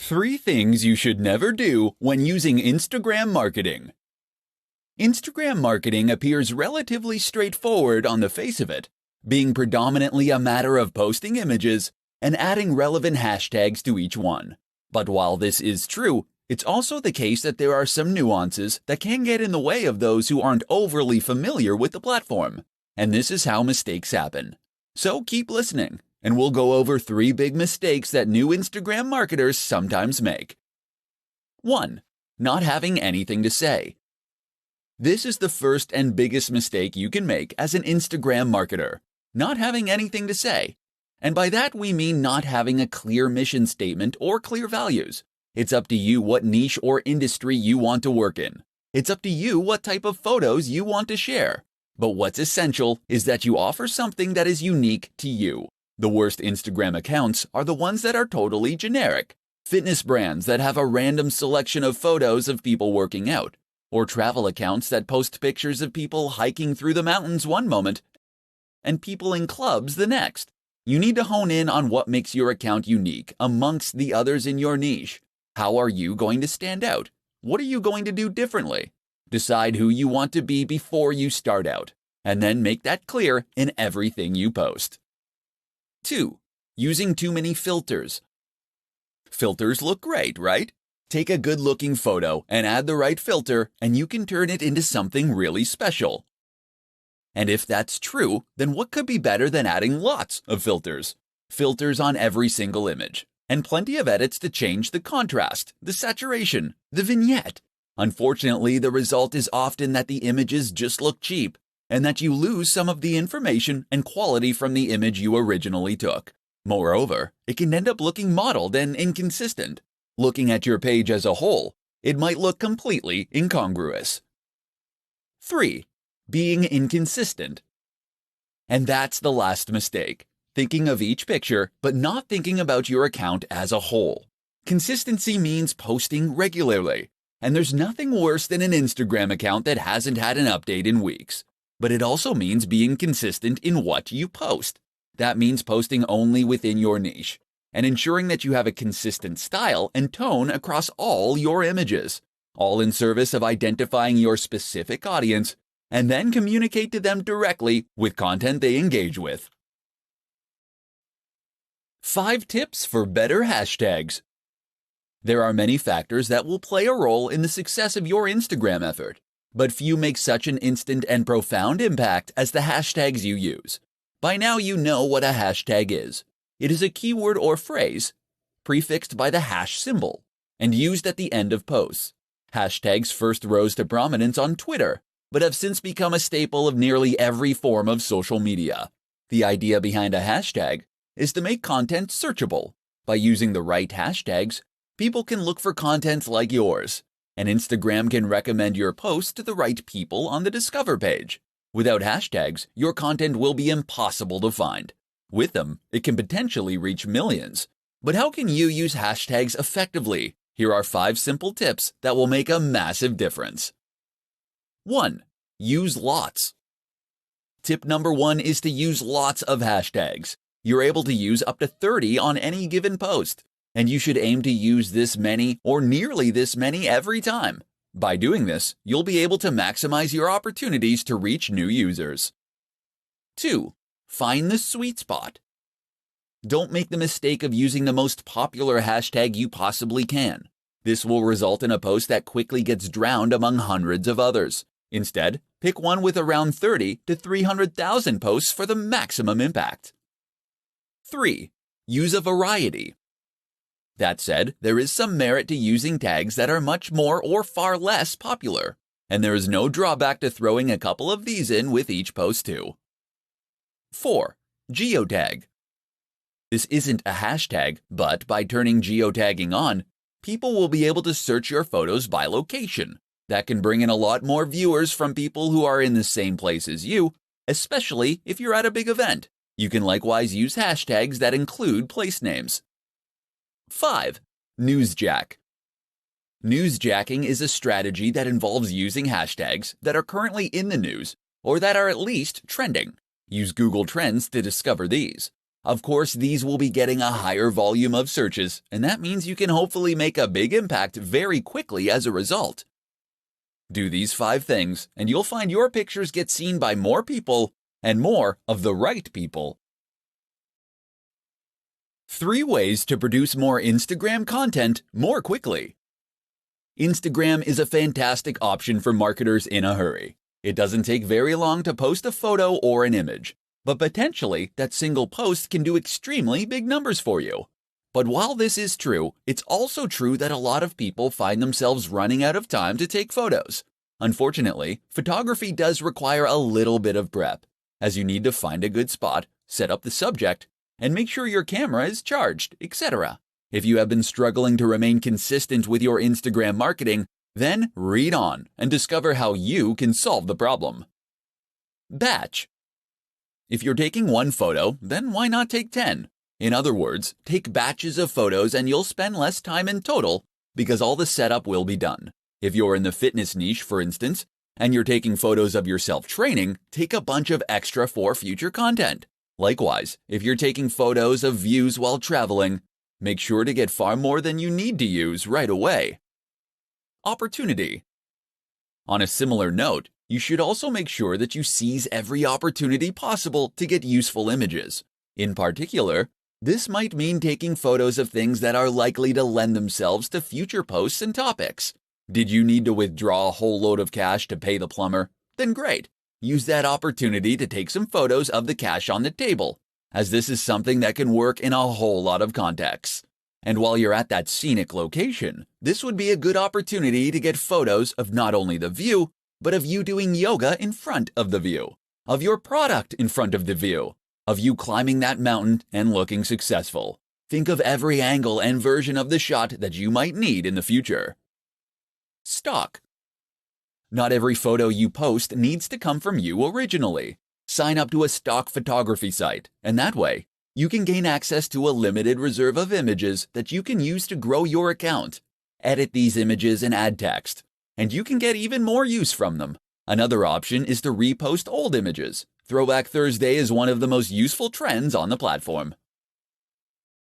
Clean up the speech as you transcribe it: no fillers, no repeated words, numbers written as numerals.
3 things you should never do when using Instagram marketing. Instagram marketing appears relatively straightforward on the face of it, being predominantly a matter of posting images and adding relevant hashtags to each one. But while this is true, it's also the case that there are some nuances that can get in the way of those who aren't overly familiar with the platform. And this is how mistakes happen. So keep listening, and we'll go over 3 big mistakes that new Instagram marketers sometimes make. 1. Not having anything to say. This is the first and biggest mistake you can make as an Instagram marketer, not having anything to say. And by that we mean not having a clear mission statement or clear values. It's up to you what niche or industry you want to work in. It's up to you what type of photos you want to share. But what's essential is that you offer something that is unique to you. The worst Instagram accounts are the ones that are totally generic. Fitness brands that have a random selection of photos of people working out, or travel accounts that post pictures of people hiking through the mountains one moment and people in clubs the next. You need to hone in on what makes your account unique amongst the others in your niche. How are you going to stand out? What are you going to do differently? Decide who you want to be before you start out, and then make that clear in everything you post. 2. Using too many filters. Filters look great, right? Take a good-looking photo and add the right filter, and you can turn it into something really special. And if that's true, then what could be better than adding lots of filters? Filters on every single image, and plenty of edits to change the contrast, the saturation, the vignette. Unfortunately, the result is often that the images just look cheap, and that you lose some of the information and quality from the image you originally took. Moreover, it can end up looking mottled and inconsistent. Looking at your page as a whole, it might look completely incongruous. 3. Being inconsistent. And that's the last mistake. Thinking of each picture, but not thinking about your account as a whole. Consistency means posting regularly. And there's nothing worse than an Instagram account that hasn't had an update in weeks. But it also means being consistent in what you post. That means posting only within your niche, and ensuring that you have a consistent style and tone across all your images, all in service of identifying your specific audience, and then communicate to them directly with content they engage with. 5 tips for better hashtags. There are many factors that will play a role in the success of your Instagram effort, but few make such an instant and profound impact as the hashtags you use. By now you know what a hashtag is. It is a keyword or phrase prefixed by the hash symbol and used at the end of posts. Hashtags first rose to prominence on Twitter, but have since become a staple of nearly every form of social media. The idea behind a hashtag is to make content searchable. By using the right hashtags, people can look for content like yours, and Instagram can recommend your post to the right people on the Discover page. Without hashtags, your content will be impossible to find. With them, it can potentially reach millions. But how can you use hashtags effectively? Here are 5 simple tips that will make a massive difference. 1. Use lots. Tip number 1 is to use lots of hashtags. You're able to use up to 30 on any given post, and you should aim to use this many or nearly this many every time. By doing this, you'll be able to maximize your opportunities to reach new users. 2. Find the sweet spot. Don't make the mistake of using the most popular hashtag you possibly can. This will result in a post that quickly gets drowned among hundreds of others. Instead, pick one with around 30 to 300,000 posts for the maximum impact. 3. Use a variety. That said, there is some merit to using tags that are much more or far less popular, and there is no drawback to throwing a couple of these in with each post too. 4. Geotag. This isn't a hashtag, but by turning geotagging on, people will be able to search your photos by location. That can bring in a lot more viewers from people who are in the same place as you, especially if you're at a big event. You can likewise use hashtags that include place names. 5. Newsjack. Newsjacking is a strategy that involves using hashtags that are currently in the news or that are at least trending. Use Google Trends to discover these. Of course, these will be getting a higher volume of searches, and that means you can hopefully make a big impact very quickly as a result. Do these 5 things, and you'll find your pictures get seen by more people and more of the right people. 3 ways to produce more Instagram content more quickly. Instagram is a fantastic option for marketers in a hurry. It doesn't take very long to post a photo or an image, but potentially that single post can do extremely big numbers for you. But while this is true, it's also true that a lot of people find themselves running out of time to take photos. Unfortunately, photography does require a little bit of prep, as you need to find a good spot, set up the subject, and make sure your camera is charged, etc. If you have been struggling to remain consistent with your Instagram marketing, then read on and discover how you can solve the problem. Batch. If you're taking 1 photo, then why not take 10? In other words, take batches of photos and you'll spend less time in total because all the setup will be done. If you're in the fitness niche, for instance, and you're taking photos of yourself training, take a bunch of extra for future content. Likewise, if you're taking photos of views while traveling, make sure to get far more than you need to use right away. Opportunity. On a similar note, you should also make sure that you seize every opportunity possible to get useful images. In particular, this might mean taking photos of things that are likely to lend themselves to future posts and topics. Did you need to withdraw a whole load of cash to pay the plumber? Then great. Use that opportunity to take some photos of the cash on the table, as this is something that can work in a whole lot of contexts. And while you're at that scenic location, this would be a good opportunity to get photos of not only the view, but of you doing yoga in front of the view, of your product in front of the view, of you climbing that mountain and looking successful. Think of every angle and version of the shot that you might need in the future. Stock. Not every photo you post needs to come from you originally. Sign up to a stock photography site, and that way, you can gain access to a limited reserve of images that you can use to grow your account. Edit these images and add text, and you can get even more use from them. Another option is to repost old images. Throwback Thursday is one of the most useful trends on the platform.